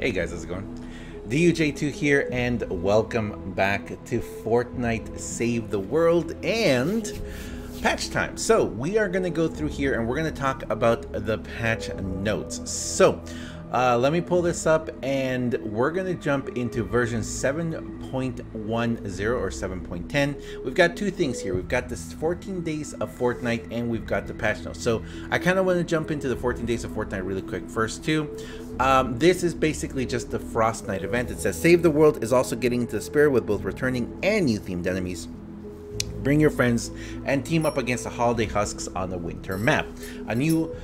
Hey guys, how's it going? DUJ2 here, and welcome back to Fortnite Save the World and patch time. So we are going to go through here and we're going to talk about the patch notes. So let me pull this up and we're going to jump into version 7.10 or 7.10. We've got two things here. We've got this 14 days of Fortnite and we've got the patch notes. So I kind of want to jump into the 14 days of Fortnite really quick first too. This is basically just the Frostnite event. It says Save the World is also getting into the spirit with both returning and new themed enemies. Bring your friends and team up against the holiday husks on the winter map. A new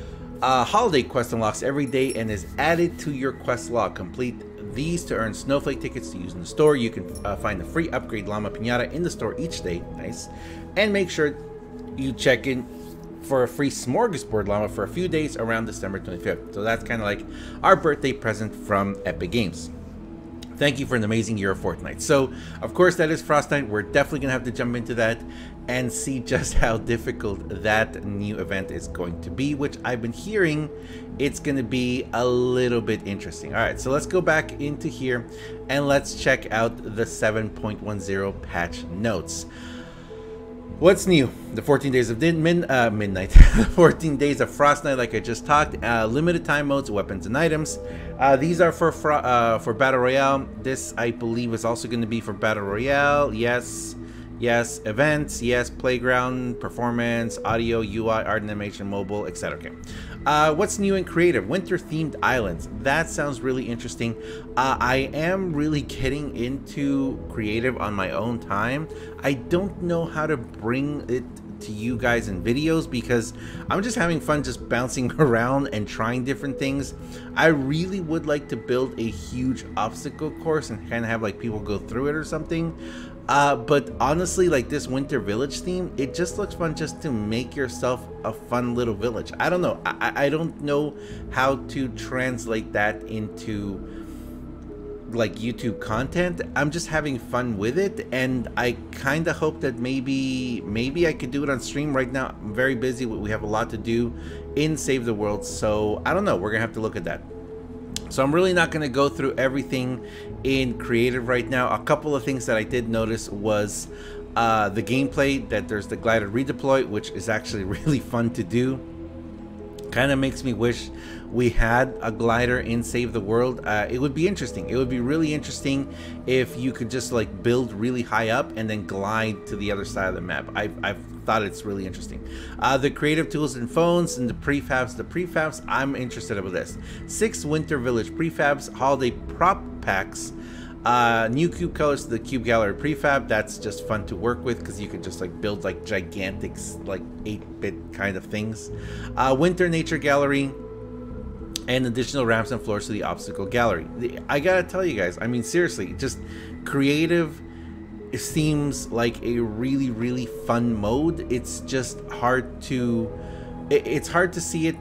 holiday quest unlocks every day and is added to your quest log. Complete these to earn snowflake tickets to use in the store. You can find the free upgrade llama pinata in the store each day. Nice. And make sure you check in for a free smorgasbord llama for a few days around December 25th. So that's kind of like our birthday present from Epic Games. Thank you for an amazing year of Fortnite. So, of course, that is Frostnite. We're definitely going to have to jump into that and see just how difficult that new event is going to be, which I've been hearing it's going to be a little bit interesting. All right, so let's go back into here and let's check out the 7.10 patch notes. What's new? The 14 days of midnight. 14 days of Frostnite, like I just talked. Limited time modes, weapons and items. These are for Battle Royale. This, I believe, is also going to be for Battle Royale. Yes. Yes. Events. Yes. Playground. Performance. Audio. UI. Art animation. Mobile. Etc. Okay. What's new in creative? Winter themed islands. That sounds really interesting. I am really getting into creative on my own time. I don't know how to bring it to you guys in videos because I'm just having fun just bouncing around and trying different things. I really would like to build a huge obstacle course and kind of have like people go through it or something. But honestly, like this winter village theme, it just looks fun just to make yourself a fun little village. I don't know. I don't know how to translate that into like YouTube content. I'm just having fun with it, and I kind of hope that maybe I could do it on stream. Right now I'm very busy. We have a lot to do in Save the World, so I don't know. We're gonna have to look at that. So I'm really not going to go through everything in creative right now. A couple of things that I did notice was the gameplay, that there's the glider redeploy, which is actually really fun to do. Kind of makes me wish we had a glider in Save the World. It would be interesting. It would be really interesting if you could just like build really high up and then glide to the other side of the map. I've thought it's really interesting. The creative tools and phones and the prefabs, I'm interested about this. 6 winter village prefabs, holiday prop packs, new cube colors to the cube gallery prefab. That's just fun to work with because you could just like build like gigantic like 8-bit kind of things. Winter nature gallery and additional ramps and floors to the obstacle gallery. I gotta tell you guys, I mean seriously, just creative, it seems like a really fun mode. It's just hard to it's hard to see it.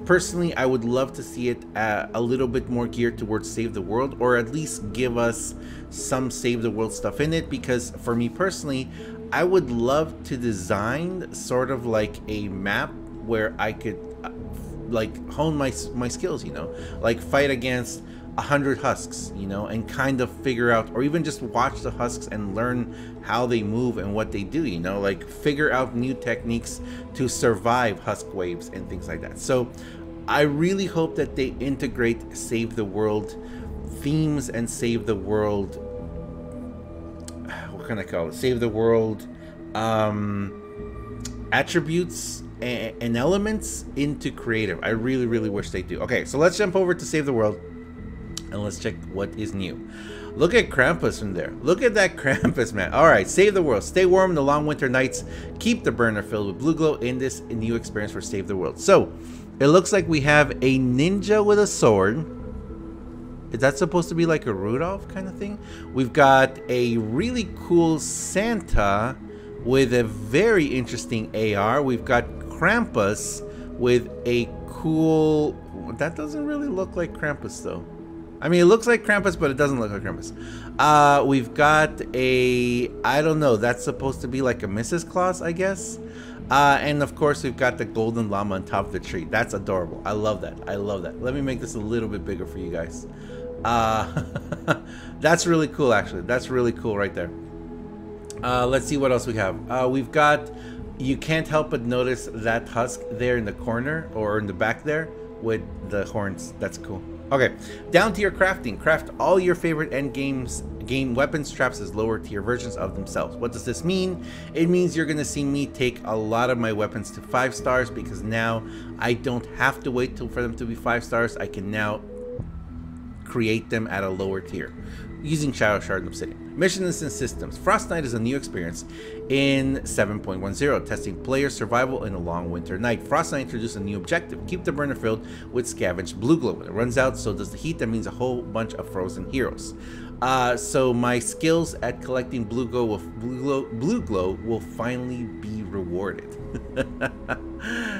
Personally, I would love to see it a little bit more geared towards Save the World, or at least give us some Save the World stuff in it, because for me personally, I would love to design sort of like a map where I could like hone my skills, you know, like fight against 100 husks, you know, and kind of figure out, or even just watch the husks and learn how they move and what they do, you know, like figure out new techniques to survive husk waves and things like that. So I really hope that they integrate Save the World themes and Save the World, what can I call it, Save the World attributes and elements into creative. I really wish they do. Okay, so let's jump over to Save the World and let's check what is new. Look at Krampus from there. Look at that Krampus, man. All right, Save the World. Stay warm in the long winter nights. Keep the burner filled with blue glow in this new experience for Save the World. So it looks like we have a ninja with a sword. Is that supposed to be like a Rudolph kind of thing? We've got a really cool Santa with a very interesting AR. We've got Krampus with a cool... That doesn't really look like Krampus though. I mean, it looks like Krampus, but it doesn't look like Krampus. We've got a... I don't know. That's supposed to be like a Mrs. Claus, I guess. And of course, we've got the golden llama on top of the tree. That's adorable. I love that. I love that. Let me make this a little bit bigger for you guys. Uh, that's really cool, actually. That's really cool right there. Let's see what else we have. We've got, you can't help but notice that husk there in the corner or in the back there with the horns. That's cool. Okay, down tier crafting. Craft all your favorite end game weapons traps as lower tier versions of themselves. What does this mean? It means you're gonna see me take a lot of my weapons to 5 stars because now I don't have to wait for them to be 5 stars. I can now create them at a lower tier using Shadow Shard and Obsidian. Missions and systems. Frostnite is a new experience in 7.10, testing player survival in a long winter night. Frostnite introduced a new objective: keep the burner filled with scavenged blue glow. When it runs out, so does the heat. That means a whole bunch of frozen heroes. So my skills at collecting blue glow will finally be rewarded.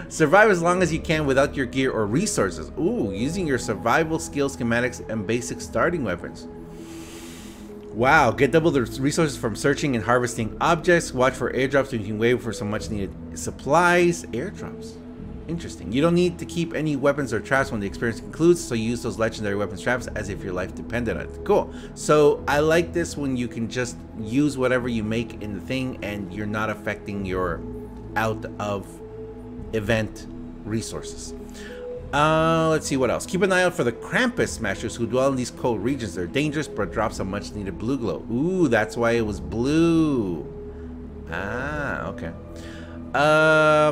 Survive as long as you can without your gear or resources. Ooh, using your survival skills, schematics, and basic starting weapons. Wow, get double the resources from searching and harvesting objects. Watch for airdrops so you can wait for some much needed supplies. Airdrops. Interesting. You don't need to keep any weapons or traps when the experience concludes, so use those legendary weapons traps as if your life depended on it. Cool. So I like this when you can just use whatever you make in the thing and you're not affecting your out of event resources. Let's see what else. Keep an eye out for the Krampus smashers who dwell in these cold regions. They're dangerous but drop some much needed blue glow. Ooh, that's why it was blue. Ah, okay.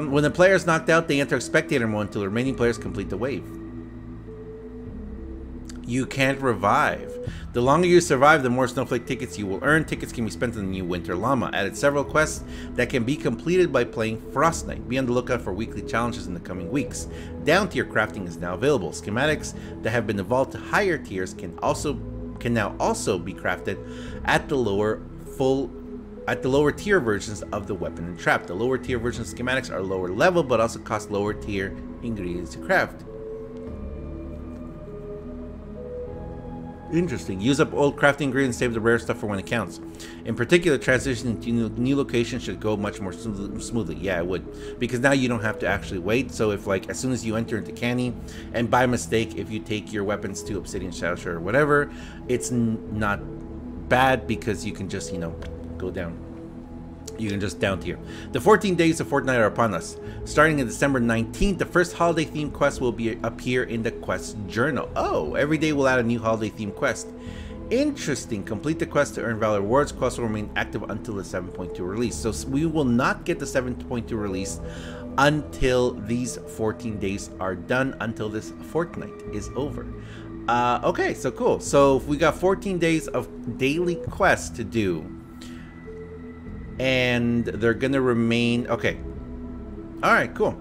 When the player is knocked out, they enter spectator mode until the remaining players complete the wave. You can't revive. The longer you survive, the more snowflake tickets you will earn. Tickets can be spent on the new winter llama. Added several quests that can be completed by playing Frostnite. Be on the lookout for weekly challenges in the coming weeks. Down tier crafting is now available. Schematics that have been evolved to higher tiers can now also be crafted at the lower tier versions of the weapon and trap. The lower tier versions of schematics are lower level but also cost lower tier ingredients to craft. Interesting. Use up old crafting ingredients, save the rare stuff for when it counts. In particular, transitioning to new locations should go much more smoothly. Yeah, it would. Because now you don't have to actually wait. So if, like, as soon as you enter into Canny, and by mistake, if you take your weapons to Obsidian, Shadow Shard, or whatever, it's not bad because you can just, you know, go down. You can just down tier. The 14 days of Fortnite are upon us. Starting in December 19th, the first holiday themed quest will appear in the quest journal. Oh, every day we'll add a new holiday themed quest. Interesting. Complete the quest to earn Valor rewards. Quests will remain active until the 7.2 release. So we will not get the 7.2 release until these 14 days are done, until this fortnight is over. Okay, so cool. So we got 14 days of daily quests to do. And they're gonna remain okay. All right, cool.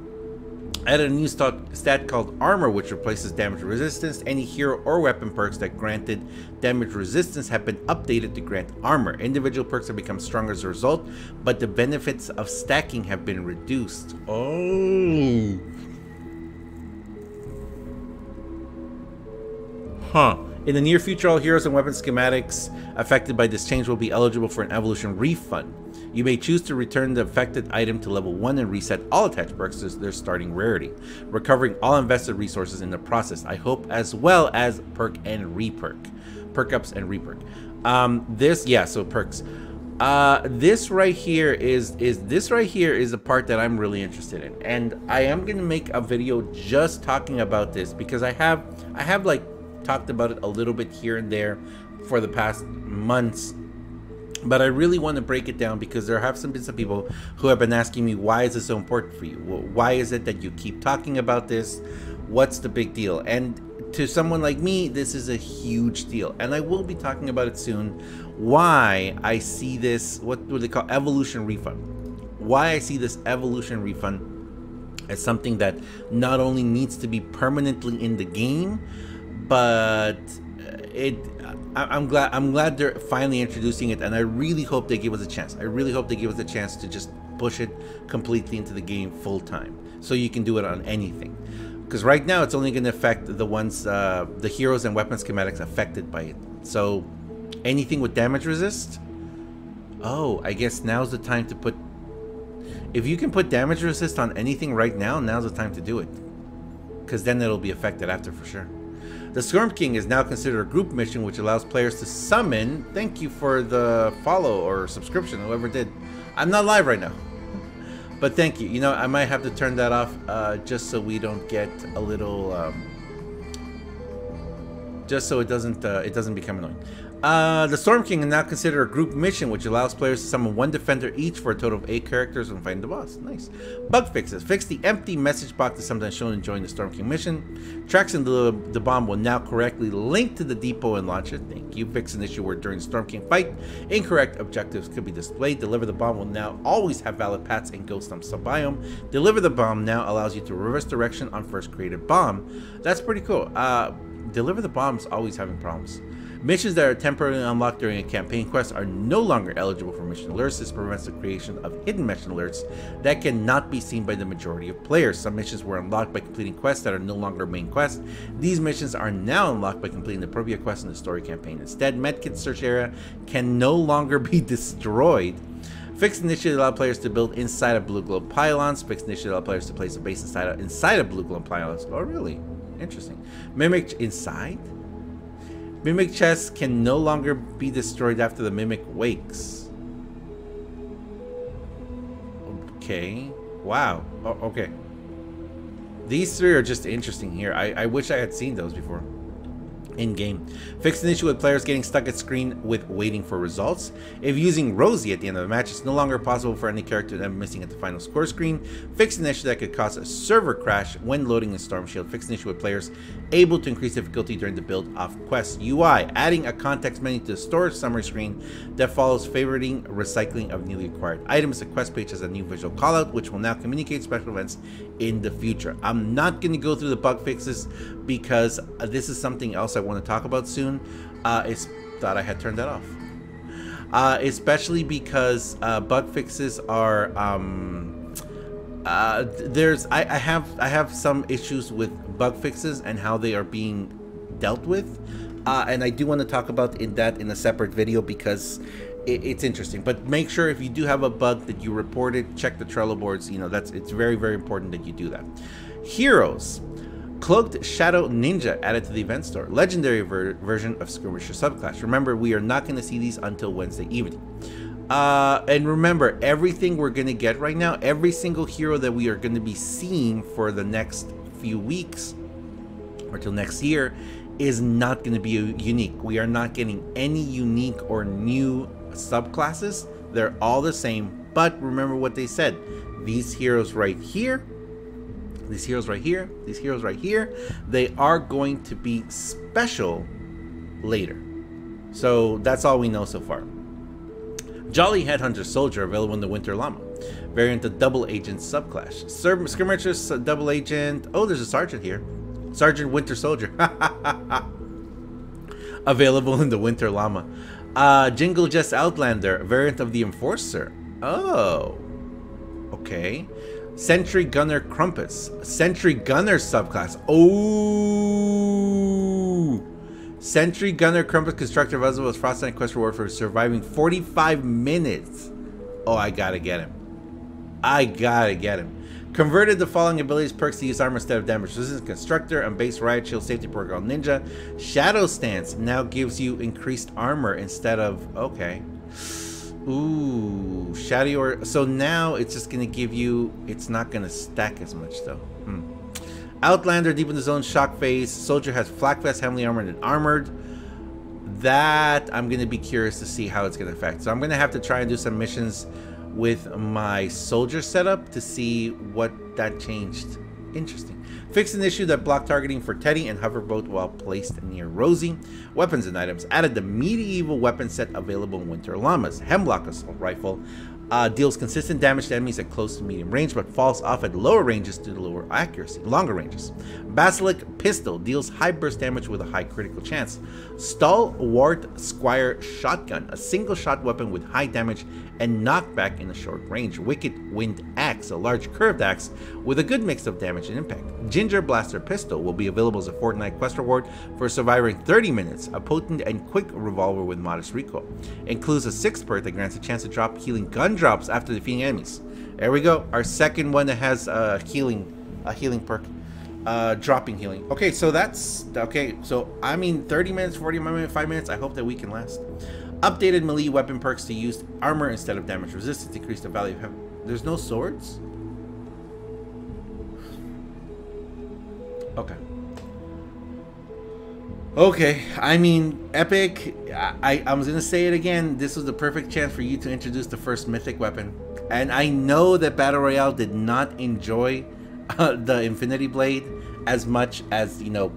Added a new stat called armor, which replaces damage resistance. Any hero or weapon perks that granted damage resistance have been updated to grant armor. Individual perks have become stronger as a result, but the benefits of stacking have been reduced. Oh, huh. In the near future, all heroes and weapon schematics affected by this change will be eligible for an evolution refund. You may choose to return the affected item to level 1 and reset all attached perks to their starting rarity, recovering all invested resources in the process. I hope, as well as perk and reperk. Perk ups and reperk. So perks. This right here is the part that I'm really interested in. And I am gonna make a video just talking about this because I have like talked about it a little bit here and there for the past months, but I really want to break it down because there have been some people who have been asking me, why is this so important for you? Why is it that you keep talking about this? What's the big deal? And to someone like me, this is a huge deal, and I will be talking about it soon. Why I see this, what do they call, evolution refund? Why I see this evolution refund as something that not only needs to be permanently in the game, but I'm glad they're finally introducing it, and I really hope they give us a chance. I really hope they give us a chance to just push it completely into the game full time, so you can do it on anything. Because right now it's only going to affect the ones, the heroes and weapon schematics affected by it. So anything with damage resist. Oh, I guess now's the time to put. If you can put damage resist on anything right now, now's the time to do it. Because then it'll be affected after for sure. The Storm King is now considered a group mission, which allows players to summon. Thank you for the follow or subscription, whoever did. I'm not live right now, but thank you. You know, I might have to turn that off just so we don't get a little, just so it doesn't become annoying. The Storm King is now considered a group mission, which allows players to summon one defender each for a total of 8 characters and find the boss. Nice. Bug fixes. Fix the empty message box that sometimes shown in joining the Storm King mission. Tracks in the bomb will now correctly link to the depot and launch it. Thank you. Fix an issue where during the Storm King fight, incorrect objectives could be displayed. Deliver the bomb will now always have valid paths in Ghost Stump sub-biome. Deliver the bomb now allows you to reverse direction on first created bomb. That's pretty cool. Deliver the bomb's always having problems. Missions that are temporarily unlocked during a campaign quest are no longer eligible for mission alerts. This prevents the creation of hidden mission alerts that cannot be seen by the majority of players. Some missions were unlocked by completing quests that are no longer main quests. These missions are now unlocked by completing the appropriate quests in the story campaign. Instead, medkit search area can no longer be destroyed. Fixed initiative allow players to build inside of blue globe pylons. Fixed initiative allow players to place a base inside of blue globe pylons. Oh, really? Interesting. Mimic inside? Mimic chests can no longer be destroyed after the mimic wakes. Okay. Wow. Oh, okay. These three are just interesting here. I wish I had seen those before. In-game. Fixed an issue with players getting stuck at screen with waiting for results. If using Rosie at the end of the match, it's no longer possible for any character to end missing at the final score screen. Fixed an issue that could cause a server crash when loading a Storm Shield. Fixed an issue with players able to increase difficulty during the build of quests. UI. Adding a context menu to the storage summary screen that follows favoriting recycling of newly acquired items. The quest page has a new visual callout, which will now communicate special events in the future. I'm not going to go through the bug fixes because this is something else I want to talk about soon. Thought I had turned that off. Especially because bug fixes are I have some issues with bug fixes and how they are being dealt with, and I do want to talk about that in a separate video because it's interesting. But make sure if you do have a bug that you report it. Check the Trello boards. You know, it's very, very important that you do that. Heroes. Cloaked Shadow Ninja added to the event store. Legendary version of Skirmisher subclass. Remember, we are not going to see these until Wednesday evening. And remember, everything we're going to get right now, every single hero that we are going to be seeing for the next few weeks or till next year is not going to be unique. We are not getting any unique or new subclasses. They're all the same. But remember what they said. These heroes right here, these heroes right here, these heroes right here, they are going to be special later. So that's all we know so far. Jolly Headhunter Soldier available in the Winter Llama. Variant of Double Agent subclass. Skirmisher's Double Agent. Oh, there's a Sergeant here. Sergeant Winter Soldier. Available in the Winter Llama. Jingle Jest Outlander. Variant of the Enforcer. Oh. Okay. Sentry Gunner Crumpus. Sentry Gunner subclass. Oh. Sentry Gunner Crumpus constructor available as Frostnite quest reward for surviving 45 minutes. Oh, I gotta get him. I gotta get him. Converted the following abilities perks to use armor instead of damage resistance. Constructor and base riot shield safety protocol ninja. Shadow Stance now gives you increased armor instead of okay. Ooh, Shadow or so now it's just gonna give you. It's not gonna stack as much though. Outlander deep in the zone shock phase. Soldier has flak vest, heavily armored and armored. That I'm gonna be curious to see how it's gonna affect. So I'm gonna have to try and do some missions with my soldier setup to see what that changed. Interesting. Fixed an issue that blocked targeting for Teddy and Hoverboat while placed near Rosie. Weapons and items. Added the medieval weapon set available in Winter Llamas. Hemlock Assault Rifle. Deals consistent damage to enemies at close to medium range, but falls off at lower ranges due to lower accuracy, longer ranges. Basilisk Pistol deals high burst damage with a high critical chance. Stalwart Squire Shotgun, a single shot weapon with high damage and knockback in a short range. Wicked Wind Axe, a large curved axe with a good mix of damage and impact. Ginger Blaster Pistol will be available as a Fortnite quest reward for surviving 30 minutes, a potent and quick revolver with modest recoil. Includes a 6th perk that grants a chance to drop healing gun drops after defeating enemies. There we go, our second one that has a healing perk. dropping healing. Okay, so that's okay. So I mean 30 minutes, 40 minutes, 5 minutes. I hope that we can last. Updated melee weapon perks to use armor instead of damage resistance. Increase the value of there's no swords. Okay. Okay, I mean, Epic, I was going to say it again. This was the perfect chance for you to introduce the first mythic weapon. And I know that Battle Royale did not enjoy the Infinity Blade as much as, you know,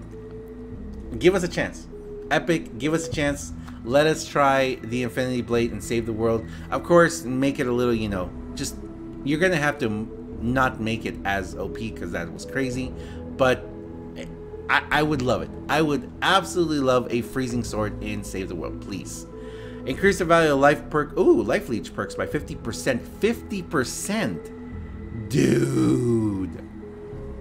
give us a chance. Epic, give us a chance. Let us try the Infinity Blade and save the world. Of course, make it a little, you know, just, you're going to have to not make it as OP because that was crazy. But I would love it. I would absolutely love a freezing sword in Save the World, please. Increase the value of life perk. Ooh, life leech perks by 50%. 50%. Dude.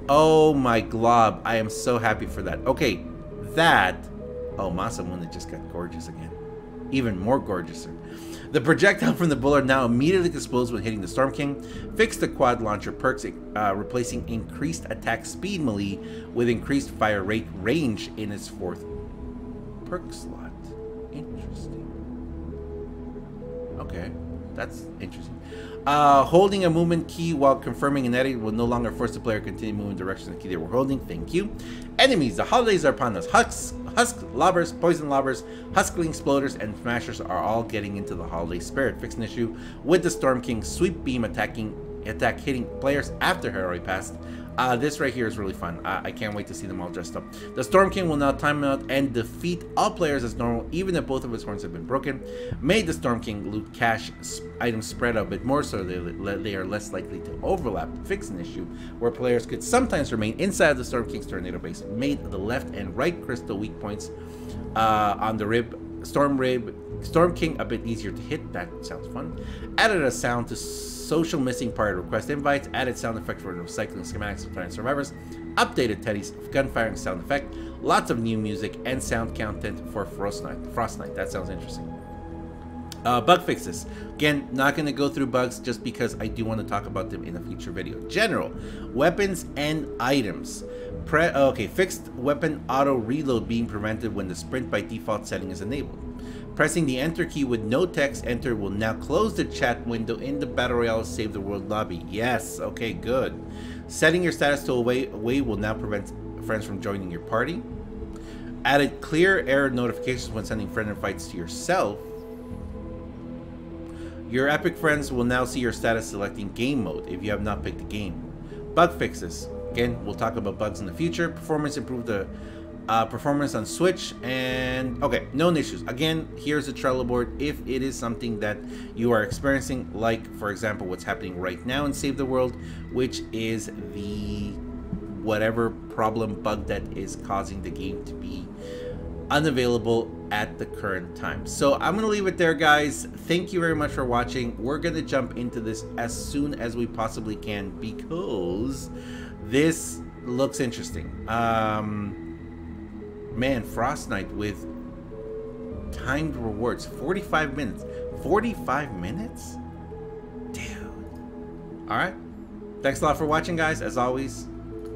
Oh my glob. I am so happy for that. Okay, that. Oh, Masamune just got gorgeous again. Even more gorgeouser. The projectile from the bullet now immediately explodes when hitting the Storm King. Fix the quad launcher perks, replacing increased attack speed melee with increased fire rate range in its 4th perk slot. Interesting. Okay, that's interesting. Holding a movement key while confirming an edit will no longer force the player to continue moving in the direction of the key they were holding. Thank you. Enemies. The holidays are upon us. Husk lobbers, poison lobbers, huskling exploders, and smashers are all getting into the holiday spirit. Fix an issue with the Storm King sweep beam attack hitting players after heroic passed. This right here is really fun. I can't wait to see them all dressed up. The Storm King will now time out and defeat all players as normal, even if both of his horns have been broken. Made the Storm King loot cache items spread out a bit more so they are less likely to overlap. Fix an issue where players could sometimes remain inside the Storm King's tornado base. Made the left and right crystal weak points on the Storm King a bit easier to hit. That sounds fun. Added a sound to social missing part request invites. Added sound effect for recycling schematics of Time Survivors. Updated Teddy's gunfiring sound effect. Lots of new music and sound content for Frostnite. That sounds interesting. Bug fixes. Again, not going to go through bugs just because I do want to talk about them in a future video. General weapons and items. Okay, fixed weapon auto reload being prevented when the sprint by default setting is enabled. Pressing the enter key with no text enter will now close the chat window in the Battle Royale Save the World lobby. Yes, okay, good. Setting your status to away will now prevent friends from joining your party. Added clear error notifications when sending friend invites to yourself. Your Epic friends will now see your status selecting game mode if you have not picked the game. Bug fixes. Again, we'll talk about bugs in the future. Performance improved the performance on Switch, and okay, known issues. Again, here's the Trello board if it is something that you are experiencing, like for example what's happening right now in Save the World, which is the whatever problem bug that is causing the game to be unavailable at the current time. So I'm gonna leave it there, guys. Thank you very much for watching. We're gonna jump into this as soon as we possibly can because this looks interesting. Man, Frostnite with timed rewards. 45 minutes. 45 minutes? Dude. Alright. Thanks a lot for watching, guys. As always,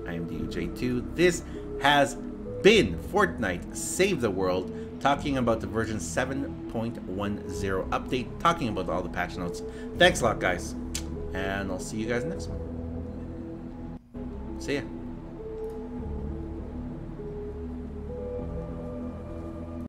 I am DUJ2. This has been Fortnite Save the World, talking about the version 7.10 update, talking about all the patch notes. Thanks a lot, guys. And I'll see you guys next one. See ya.